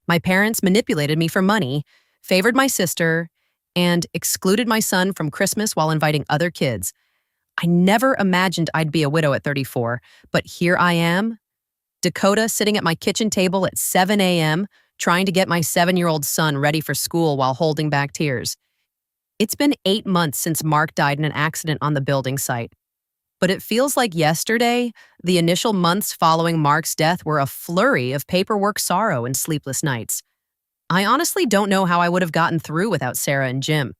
My parents manipulated me for money, favored my sister, and excluded my son from Christmas while inviting other kids. I never imagined I'd be a widow at 34, but here I am, Dakota sitting at my kitchen table at 7 a.m., trying to get my 7-year-old son ready for school while holding back tears. It's been 8 months since Mark died in an accident on the building site. But it feels like yesterday, the initial months following Mark's death were a flurry of paperwork, sorrow, and sleepless nights. I honestly don't know how I would have gotten through without Sarah and Jim.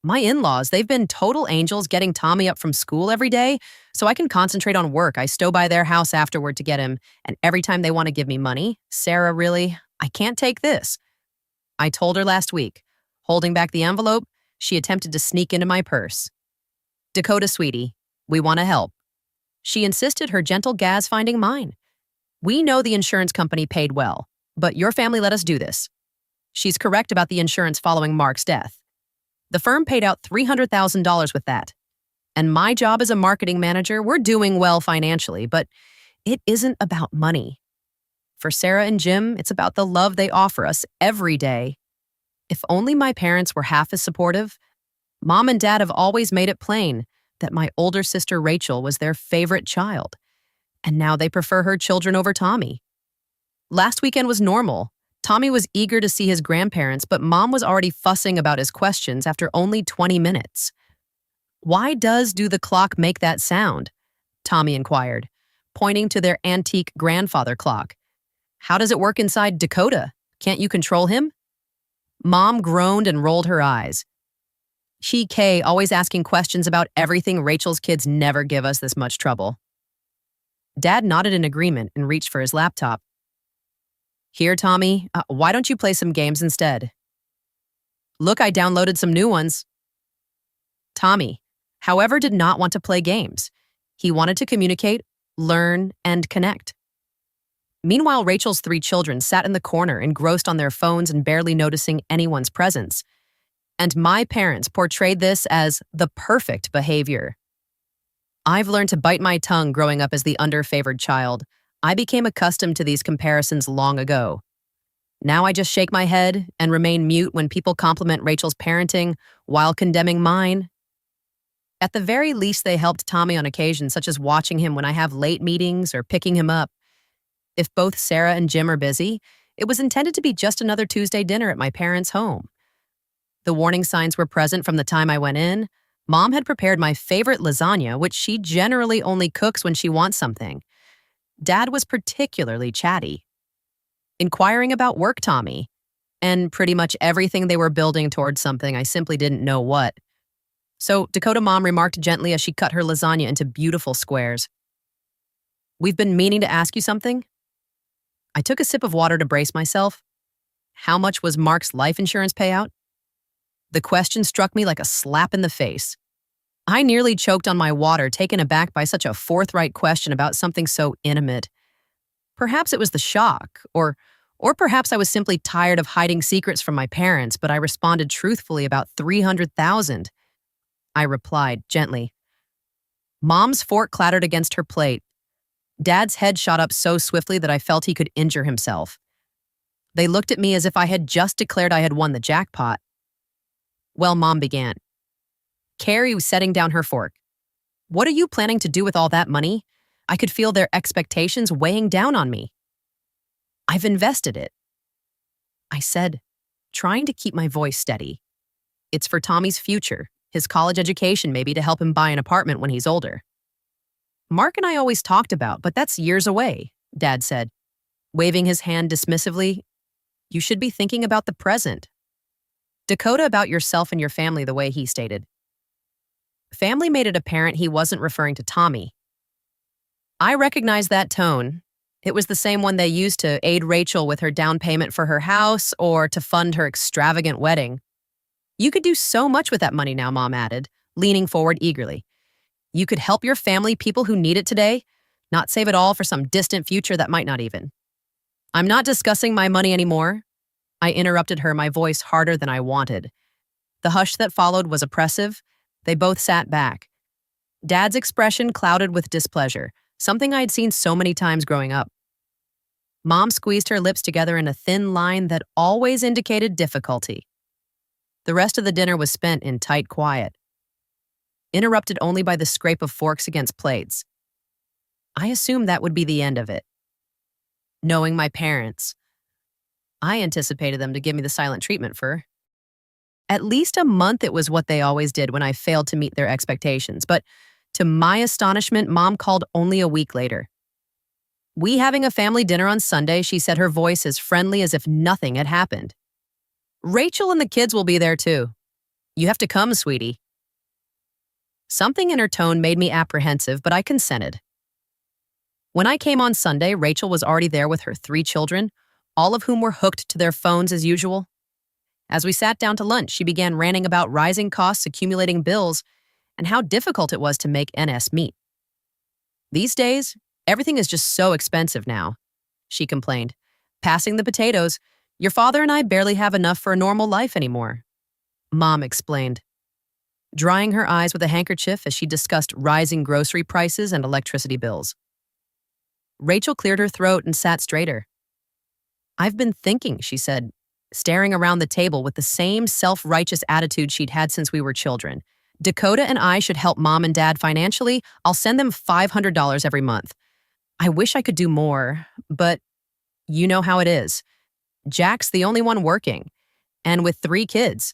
My in-laws, they've been total angels getting Tommy up from school every day so I can concentrate on work. I stow by their house afterward to get him, and every time they want to give me money, Sarah, really, I can't take this. I told her last week. Holding back the envelope, she attempted to sneak into my purse. Dakota, sweetie, we want to help. She insisted her gentle gas finding mine. We know the insurance company paid well, but your family let us do this. She's correct about the insurance following Mark's death. The firm paid out $300,000 with that. And my job as a marketing manager, we're doing well financially, but it isn't about money. For Sarah and Jim, it's about the love they offer us every day. If only my parents were half as supportive. Mom and Dad have always made it plain that my older sister Rachel was their favorite child, and now they prefer her children over Tommy. Last weekend was normal. Tommy was eager to see his grandparents, but Mom was already fussing about his questions after only 20 minutes. Why does Do the Clock make that sound? Tommy inquired, pointing to their antique grandfather clock. How does it work inside Dakota? Can't you control him? Mom groaned and rolled her eyes. She, Kay, always asking questions about everything. Rachel's kids never give us this much trouble. Dad nodded in agreement and reached for his laptop. Here, Tommy, why don't you play some games instead? Look, I downloaded some new ones. Tommy, however, did not want to play games. He wanted to communicate, learn, and connect. Meanwhile, Rachel's 3 children sat in the corner, engrossed on their phones and barely noticing anyone's presence. And my parents portrayed this as the perfect behavior. I've learned to bite my tongue growing up as the under-favored child. I became accustomed to these comparisons long ago. Now I just shake my head and remain mute when people compliment Rachel's parenting while condemning mine. At the very least, they helped Tommy on occasion, such as watching him when I have late meetings or picking him up. If both Sarah and Jim are busy, it was intended to be just another Tuesday dinner at my parents' home. The warning signs were present from the time I went in. Mom had prepared my favorite lasagna, which she generally only cooks when she wants something. Dad was particularly chatty, inquiring about work, Tommy, and pretty much everything. They were building towards something. I simply didn't know what. So Dakota Mom remarked gently as she cut her lasagna into beautiful squares. We've been meaning to ask you something. I took a sip of water to brace myself. How much was Mark's life insurance payout? The question struck me like a slap in the face. I nearly choked on my water, taken aback by such a forthright question about something so intimate. Perhaps it was the shock, or perhaps I was simply tired of hiding secrets from my parents, but I responded truthfully about $300,000. I replied gently. Mom's fork clattered against her plate. Dad's head shot up so swiftly that I felt he could injure himself. They looked at me as if I had just declared I had won the jackpot. Well, Mom began. Carrie was setting down her fork. What are you planning to do with all that money? I could feel their expectations weighing down on me. I've invested it, I said, trying to keep my voice steady. It's for Tommy's future, his college education, maybe to help him buy an apartment when he's older. Mark and I always talked about, but that's years away, Dad said, waving his hand dismissively. You should be thinking about the present. Dakota, about yourself and your family, the way he stated. Family made it apparent he wasn't referring to Tommy. I recognized that tone. It was the same one they used to aid Rachel with her down payment for her house or to fund her extravagant wedding. You could do so much with that money now, Mom added, leaning forward eagerly. You could help your family, people who need it today, not save it all for some distant future that might not even. I'm not discussing my money anymore. I interrupted her, my voice harder than I wanted. The hush that followed was oppressive. They both sat back. Dad's expression clouded with displeasure, something I had seen so many times growing up. Mom squeezed her lips together in a thin line that always indicated difficulty. The rest of the dinner was spent in tight quiet, interrupted only by the scrape of forks against plates. I assumed that would be the end of it. Knowing my parents, I anticipated them to give me the silent treatment for at least a month. It was what they always did when I failed to meet their expectations, but to my astonishment, Mom called only a week later. "We having a family dinner on Sunday," she said, her voice as friendly as if nothing had happened. "Rachel and the kids will be there too. You have to come, sweetie." Something in her tone made me apprehensive, but I consented. When I came on Sunday, Rachel was already there with her 3 children, all of whom were hooked to their phones as usual. As we sat down to lunch, she began ranting about rising costs, accumulating bills, and how difficult it was to make ends meet. "These days, everything is just so expensive now," she complained. "Passing the potatoes, your father and I barely have enough for a normal life anymore," Mom explained, drying her eyes with a handkerchief as she discussed rising grocery prices and electricity bills. Rachel cleared her throat and sat straighter. "I've been thinking," she said, staring around the table with the same self-righteous attitude she'd had since we were children. "Dakota and I should help Mom and Dad financially. I'll send them $500 every month. I wish I could do more, but you know how it is. Jack's the only one working, and with 3 kids."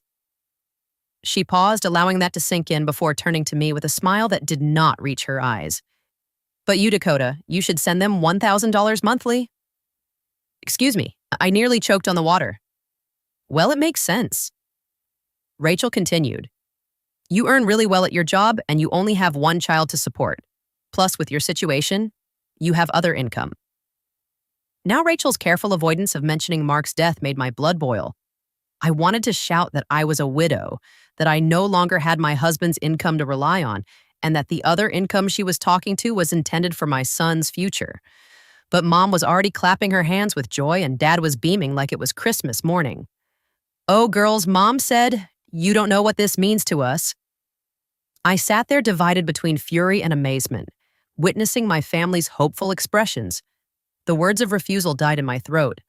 She paused, allowing that to sink in before turning to me with a smile that did not reach her eyes. "But you, Dakota, you should send them $1,000 monthly." Excuse me, I nearly choked on the water. "Well, it makes sense." Rachel continued. "You earn really well at your job and you only have 1 child to support. Plus, with your situation, you have other income." Now Rachel's careful avoidance of mentioning Mark's death made my blood boil. I wanted to shout that I was a widow, that I no longer had my husband's income to rely on, and that the other income she was talking to was intended for my son's future. But Mom was already clapping her hands with joy and Dad was beaming like it was Christmas morning. "Oh, girls," Mom said, "you don't know what this means to us." I sat there divided between fury and amazement, witnessing my family's hopeful expressions. The words of refusal died in my throat.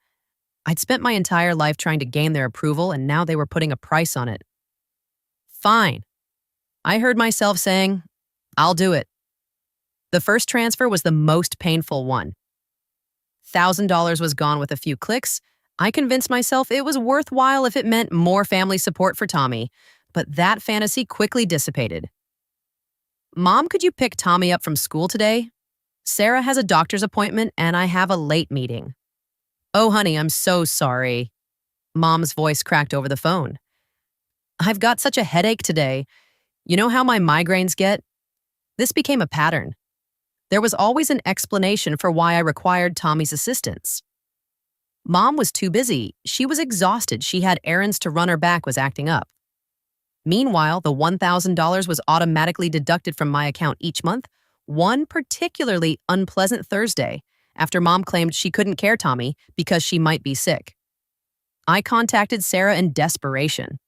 I'd spent my entire life trying to gain their approval, and now they were putting a price on it. "Fine," I heard myself saying, "I'll do it." The first transfer was the most painful one. $1,000 was gone with a few clicks. I convinced myself it was worthwhile if it meant more family support for Tommy, but that fantasy quickly dissipated. "Mom, could you pick Tommy up from school today? Sarah has a doctor's appointment and I have a late meeting." "Oh, honey, I'm so sorry." Mom's voice cracked over the phone. "I've got such a headache today. You know how my migraines get?" This became a pattern. There was always an explanation for why I required Tommy's assistance. Mom was too busy. She was exhausted. She had errands to run. Her back was acting up. Meanwhile, the $1,000 was automatically deducted from my account each month, one particularly unpleasant Thursday, after Mom claimed she couldn't care Tommy because she might be sick. I contacted Sarah in desperation.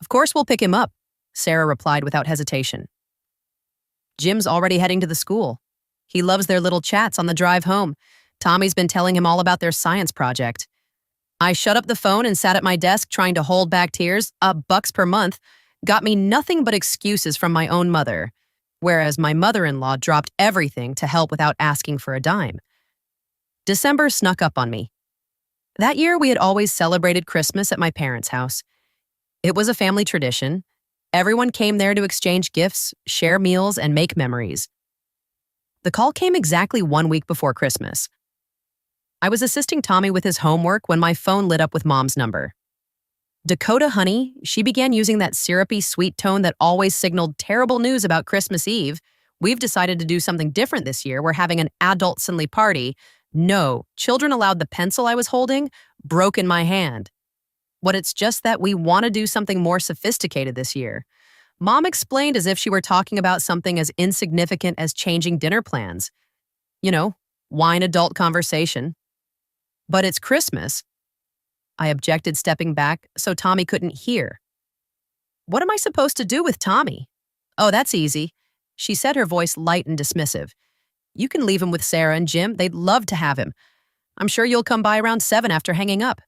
"Of course we'll pick him up," Sarah replied without hesitation. "Jim's already heading to the school. He loves their little chats on the drive home. Tommy's been telling him all about their science project." I shut up the phone and sat at my desk trying to hold back tears. $1 per month got me nothing but excuses from my own mother, whereas my mother-in-law dropped everything to help without asking for a dime. December snuck up on me. That year, we had always celebrated Christmas at my parents' house. It was a family tradition. Everyone came there to exchange gifts, share meals, and make memories. The call came exactly 1 week before Christmas. I was assisting Tommy with his homework when my phone lit up with Mom's number. "Dakota, honey," she began using that syrupy, sweet tone that always signaled terrible news about Christmas Eve. "We've decided to do something different this year. We're having an adult-friendly party." No, children allowed. The pencil I was holding broke in my hand. "What, it's just that we want to do something more sophisticated this year." Mom explained as if she were talking about something as insignificant as changing dinner plans. You know, wine adult conversation. "But it's Christmas." I objected, stepping back so Tommy couldn't hear. "What am I supposed to do with Tommy?" "Oh, that's easy," she said, her voice light and dismissive. "You can leave him with Sarah and Jim. They'd love to have him. I'm sure you'll come by around 7 after hanging up.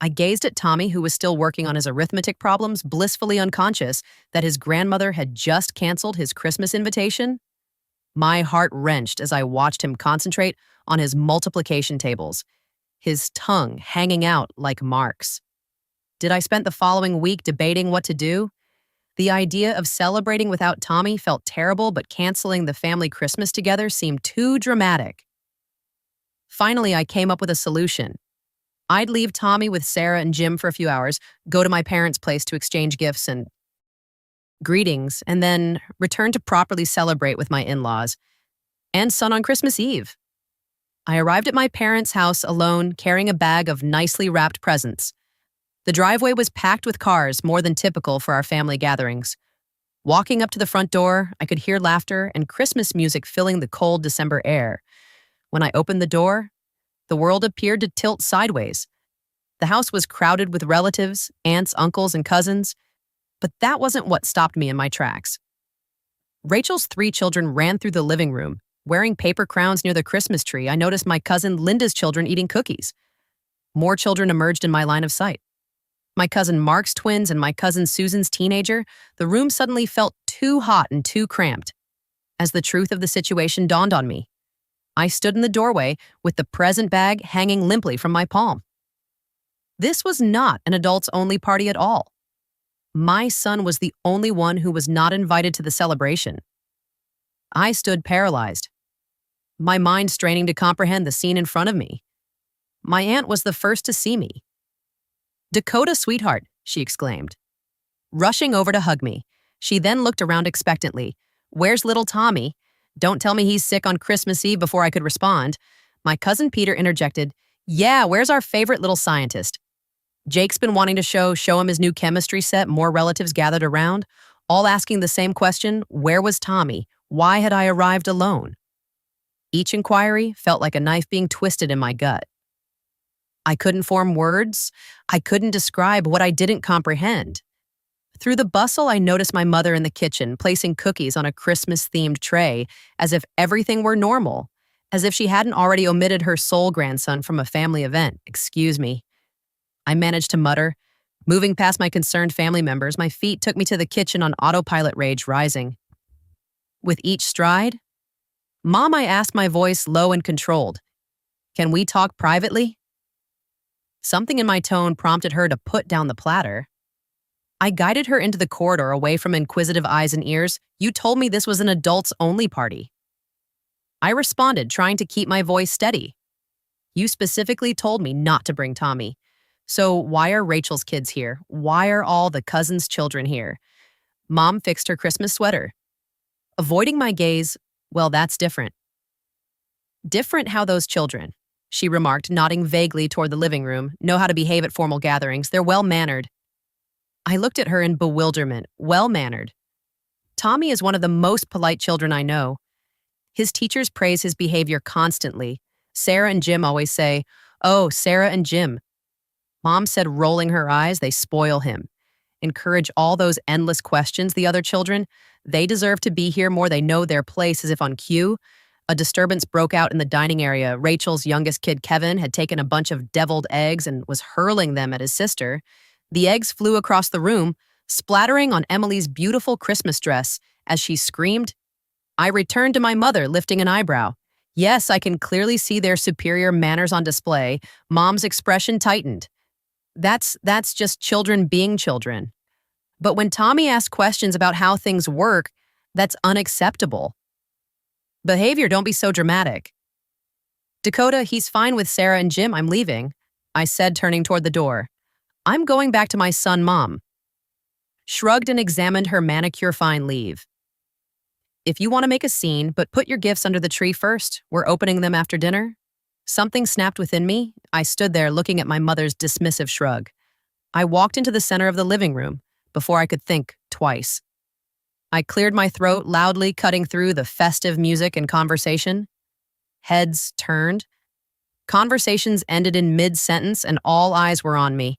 I gazed at Tommy, who was still working on his arithmetic problems, blissfully unconscious that his grandmother had just canceled his Christmas invitation. My heart wrenched as I watched him concentrate on his multiplication tables, his tongue hanging out like marks. Did I spend the following week debating what to do? The idea of celebrating without Tommy felt terrible, but canceling the family Christmas together seemed too dramatic. Finally, I came up with a solution. I'd leave Tommy with Sarah and Jim for a few hours, go to my parents' place to exchange gifts and greetings, and then return to properly celebrate with my in-laws and son on Christmas Eve. I arrived at my parents' house alone, carrying a bag of nicely wrapped presents. The driveway was packed with cars, more than typical for our family gatherings. Walking up to the front door, I could hear laughter and Christmas music filling the cold December air. When I opened the door, the world appeared to tilt sideways. The house was crowded with relatives, aunts, uncles, and cousins, but that wasn't what stopped me in my tracks. Rachel's 3 children ran through the living room. Wearing paper crowns near the Christmas tree, I noticed my cousin Linda's children eating cookies. More children emerged in my line of sight. My cousin Mark's twins and my cousin Susan's teenager. The room suddenly felt too hot and too cramped. As the truth of the situation dawned on me, I stood in the doorway with the present bag hanging limply from my palm. This was not an adults-only party at all. My son was the only one who was not invited to the celebration. I stood paralyzed, my mind straining to comprehend the scene in front of me. My aunt was the first to see me. "Dakota, sweetheart," she exclaimed, rushing over to hug me. She then looked around expectantly. "Where's little Tommy? Don't tell me he's sick on Christmas Eve." Before I could respond, my cousin Peter interjected, "Yeah, where's our favorite little scientist? Jake's been wanting to show him his new chemistry set." More relatives gathered around, all asking the same question: where was Tommy? Why had I arrived alone? Each inquiry felt like a knife being twisted in my gut. I couldn't form words. I couldn't describe what I didn't comprehend. Through the bustle, I noticed my mother in the kitchen, placing cookies on a Christmas-themed tray, as if everything were normal, as if she hadn't already omitted her sole grandson from a family event. "Excuse me," I managed to mutter. Moving past my concerned family members, my feet took me to the kitchen on autopilot, rage rising. With each stride, "Mom," I asked, my voice low and controlled, "can we talk privately?" Something in my tone prompted her to put down the platter. I guided her into the corridor, away from inquisitive eyes and ears. "You told me this was an adults-only party." I responded, trying to keep my voice steady. "You specifically told me not to bring Tommy. So why are Rachel's kids here? Why are all the cousins' children here?" Mom fixed her Christmas sweater. Avoiding my gaze, "Well, that's different." "Different how those children," she remarked, nodding vaguely toward the living room, "know how to behave at formal gatherings. They're well-mannered." I looked at her in bewilderment. Well-mannered. Tommy is one of the most polite children I know. His teachers praise his behavior constantly. Sarah and Jim always say, "Oh, Sarah and Jim." Mom said, rolling her eyes, "They spoil him. Encourage all those endless questions." The other children, "They deserve to be here more. They know their place," as if on cue. A disturbance broke out in the dining area. Rachel's youngest kid, Kevin, had taken a bunch of deviled eggs and was hurling them at his sister. The eggs flew across the room, splattering on Emily's beautiful Christmas dress as she screamed. I returned to my mother, lifting an eyebrow. Yes, I can clearly see their superior manners on display. Mom's expression tightened. That's just children being children. But when Tommy asked questions about how things work, that's unacceptable. Behavior, don't be so dramatic. "Dakota, he's fine with Sarah and Jim. I'm leaving," I said, turning toward the door. "I'm going back to my son." Mom shrugged and examined her manicure. "Fine, leave. If you want to make a scene, but put your gifts under the tree first. We're opening them after dinner." Something snapped within me. I stood there looking at my mother's dismissive shrug. I walked into the center of the living room before I could think twice. I cleared my throat loudly, cutting through the festive music and conversation. Heads turned. Conversations ended in mid-sentence, and all eyes were on me.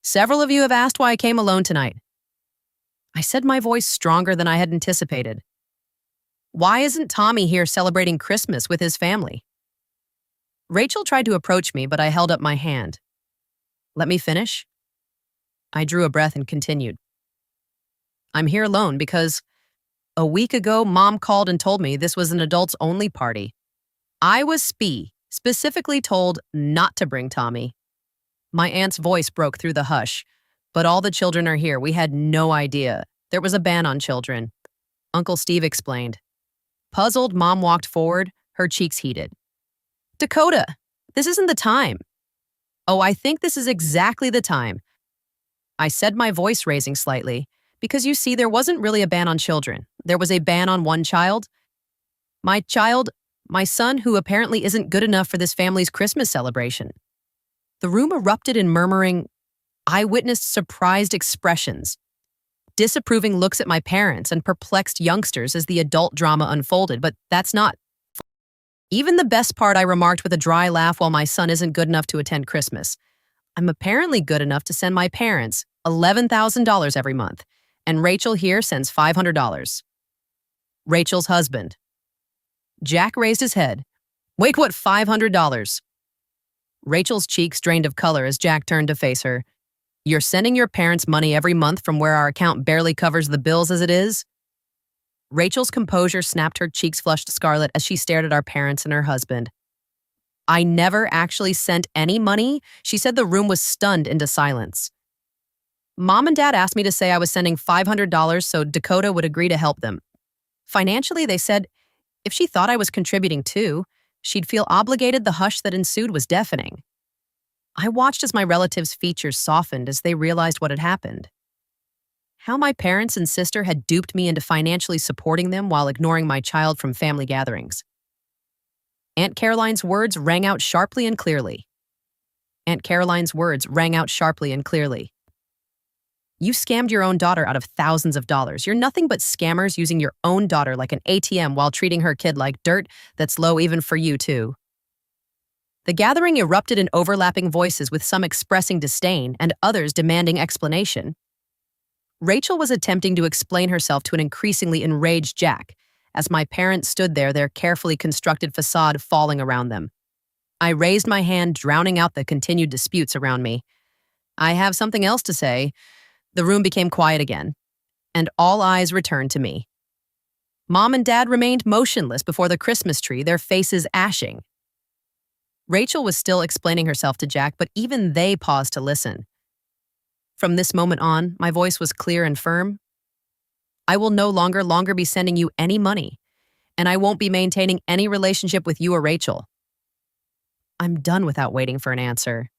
"Several of you have asked why I came alone tonight." I said, my voice stronger than I had anticipated. "Why isn't Tommy here celebrating Christmas with his family?" Rachel tried to approach me, but I held up my hand. Let me finish. I drew a breath and continued. I'm here alone because a week ago, Mom called and told me this was an adults-only party. I was specifically told not to bring Tommy. My aunt's voice broke through the hush. But all the children are here. We had no idea. There was a ban on children. Uncle Steve explained. Puzzled, Mom walked forward, her cheeks heated. Dakota, this isn't the time. Oh, I think this is exactly the time. I said, my voice raising slightly, because you see, there wasn't really a ban on children. There was a ban on one child. My son, who apparently isn't good enough for this family's Christmas celebration. The room erupted in murmuring. I witnessed surprised expressions, disapproving looks at my parents and perplexed youngsters as the adult drama unfolded, but that's not. Even the best part, I remarked with a dry laugh, while my son isn't good enough to attend Christmas. I'm apparently good enough to send my parents $11,000 every month, and Rachel here sends $500. Rachel's husband. Jack raised his head. Wait, what, $500? Rachel's cheeks drained of color as Jack turned to face her. You're sending your parents money every month from where our account barely covers the bills as it is? Rachel's composure snapped, her cheeks flushed scarlet as she stared at our parents and her husband. I never actually sent any money, she said. The room was stunned into silence. Mom and Dad asked me to say I was sending $500 so Dakota would agree to help them. Financially, they said, if she thought I was contributing too, she'd feel obligated. The hush that ensued was deafening. I watched as my relatives' features softened as they realized what had happened. How my parents and sister had duped me into financially supporting them while ignoring my child from family gatherings. Aunt Caroline's words rang out sharply and clearly. Aunt Caroline's words rang out sharply and clearly. You scammed your own daughter out of thousands of dollars. You're nothing but scammers using your own daughter like an ATM while treating her kid like dirt. That's low even for you, too. The gathering erupted in overlapping voices, with some expressing disdain and others demanding explanation. Rachel was attempting to explain herself to an increasingly enraged Jack, as my parents stood there, their carefully constructed facade falling around them. I raised my hand, drowning out the continued disputes around me. I have something else to say. The room became quiet again, and all eyes returned to me. Mom and Dad remained motionless before the Christmas tree, their faces ashing. Rachel was still explaining herself to Jack, but even they paused to listen. From this moment on, my voice was clear and firm. I will no longer be sending you any money, and I won't be maintaining any relationship with you or Rachel. I'm done without waiting for an answer.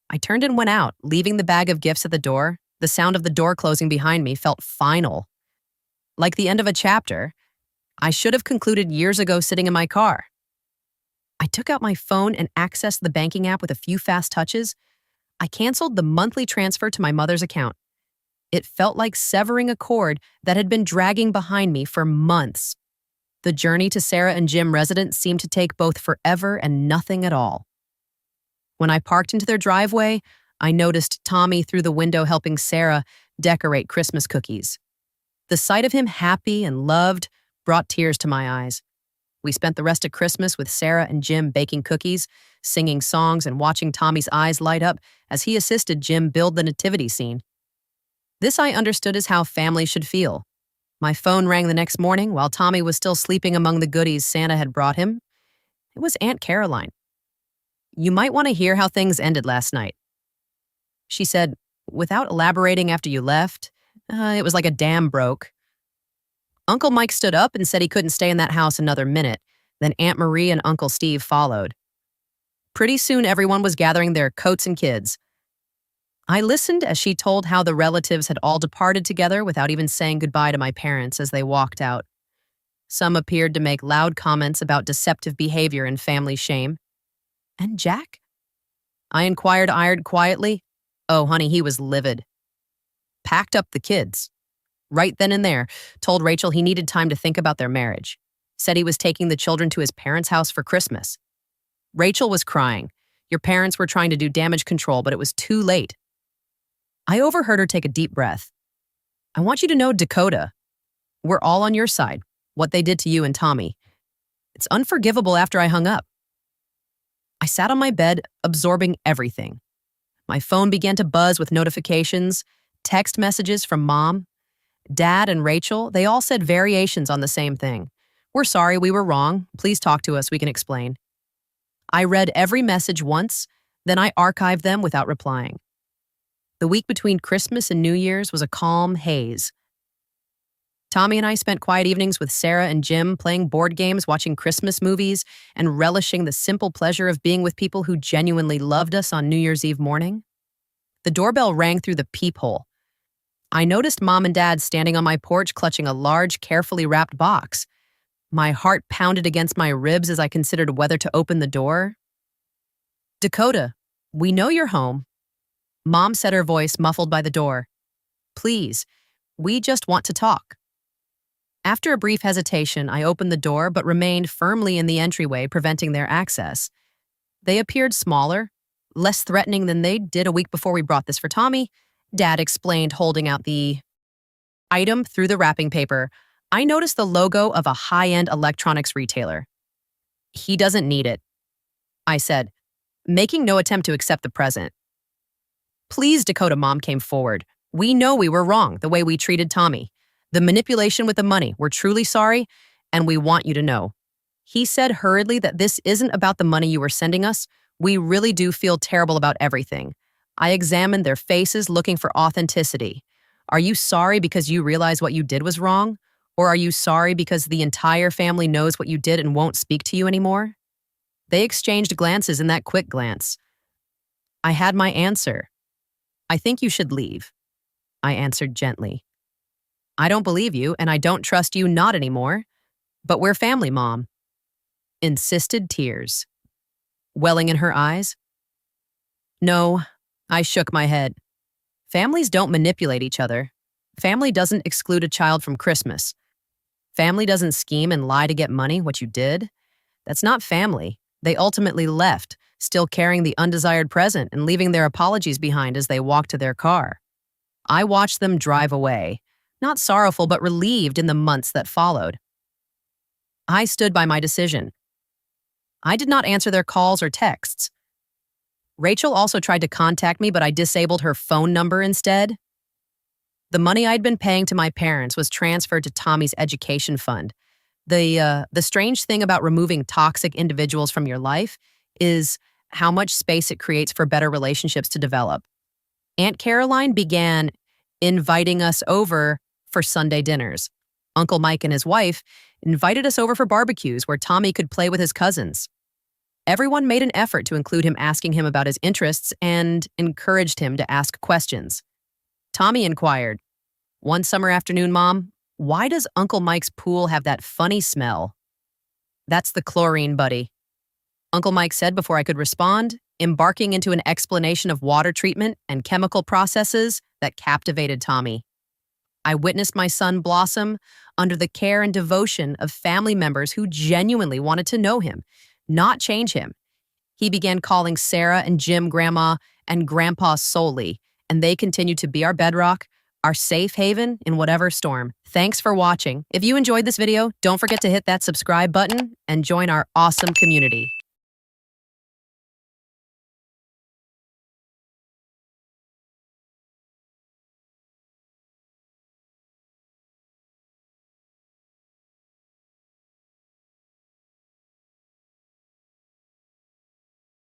I turned and went out, leaving the bag of gifts at the door. The sound of the door closing behind me felt final. Like the end of a chapter, I should have concluded years ago sitting in my car. I took out my phone and accessed the banking app with a few fast touches. I canceled the monthly transfer to my mother's account. It felt like severing a cord that had been dragging behind me for months. The journey to Sarah and Jim residence seemed to take both forever and nothing at all. When I parked into their driveway, I noticed Tommy through the window helping Sarah decorate Christmas cookies. The sight of him happy and loved brought tears to my eyes. We spent the rest of Christmas with Sarah and Jim baking cookies, singing songs, and watching Tommy's eyes light up as he assisted Jim build the nativity scene. This I understood as how family should feel. My phone rang the next morning while Tommy was still sleeping among the goodies Santa had brought him. It was Aunt Caroline. You might want to hear how things ended last night. She said, without elaborating after you left, it was like a dam broke. Uncle Mike stood up and said he couldn't stay in that house another minute. Then Aunt Marie and Uncle Steve followed. Pretty soon everyone was gathering their coats and kids. I listened as she told how the relatives had all departed together without even saying goodbye to my parents as they walked out. Some appeared to make loud comments about deceptive behavior and family shame. And Jack? I inquired quietly. Oh, honey, he was livid. Packed up the kids. Right then and there, told Rachel he needed time to think about their marriage. Said he was taking the children to his parents' house for Christmas. Rachel was crying. Your parents were trying to do damage control, but it was too late. I overheard her take a deep breath. I want you to know, Dakota, we're all on your side, what they did to you and Tommy. It's unforgivable after I hung up. I sat on my bed, absorbing everything. My phone began to buzz with notifications, text messages from Mom, Dad, and Rachel. They all said variations on the same thing. "We're sorry, we were wrong. Please talk to us, we can explain." I read every message once, then I archived them without replying. The week between Christmas and New Year's was a calm haze. Tommy and I spent quiet evenings with Sarah and Jim, playing board games, watching Christmas movies, and relishing the simple pleasure of being with people who genuinely loved us on New Year's Eve morning. The doorbell rang through the peephole. I noticed Mom and Dad standing on my porch clutching a large, carefully wrapped box. My heart pounded against my ribs as I considered whether to open the door. "Dakota, we know you're home," Mom said, her voice muffled by the door. "Please, we just want to talk." After a brief hesitation, I opened the door but remained firmly in the entryway, preventing their access. They appeared smaller, less threatening than they did a week before we brought this for Tommy, Dad explained, holding out the item through the wrapping paper. I noticed the logo of a high-end electronics retailer. "He doesn't need it," I said, making no attempt to accept the present. "Please," Dakota, Mom came forward. "We know we were wrong, the way we treated Tommy. The manipulation with the money, we're truly sorry, and we want you to know." He said hurriedly that this isn't about the money you were sending us. "We really do feel terrible about everything." I examined their faces, looking for authenticity. "Are you sorry because you realize what you did was wrong? Or are you sorry because the entire family knows what you did and won't speak to you anymore?" They exchanged glances in that quick glance. I had my answer. "I think you should leave," I answered gently. "I don't believe you, and I don't trust you not anymore. But we're family, Mom." Insisted tears welling in her eyes. "No," I shook my head. "Families don't manipulate each other. Family doesn't exclude a child from Christmas. Family doesn't scheme and lie to get money, what you did. That's not family. They ultimately left, still carrying the undesired present and leaving their apologies behind as they walked to their car. I watched them drive away, not sorrowful but relieved in the months that followed. I stood by my decision. I did not answer their calls or texts. Rachel also tried to contact me, but I disabled her phone number instead. The money I'd been paying to my parents was transferred to Tommy's education fund. The strange thing about removing toxic individuals from your life is how much space it creates for better relationships to develop. Aunt Caroline began inviting us over for Sunday dinners. Uncle Mike and his wife invited us over for barbecues where Tommy could play with his cousins. Everyone made an effort to include him, asking him about his interests and encouraged him to ask questions. Tommy inquired, "One summer afternoon, Mom, why does Uncle Mike's pool have that funny smell?" "That's the chlorine, buddy," Uncle Mike said before I could respond, embarking into an explanation of water treatment and chemical processes that captivated Tommy. I witnessed my son blossom under the care and devotion of family members who genuinely wanted to know him, not change him. He began calling Sarah and Jim Grandma and Grandpa solely, and they continued to be our bedrock, our safe haven in whatever storm. Thanks for watching. If you enjoyed this video, don't forget to hit that subscribe button and join our awesome community.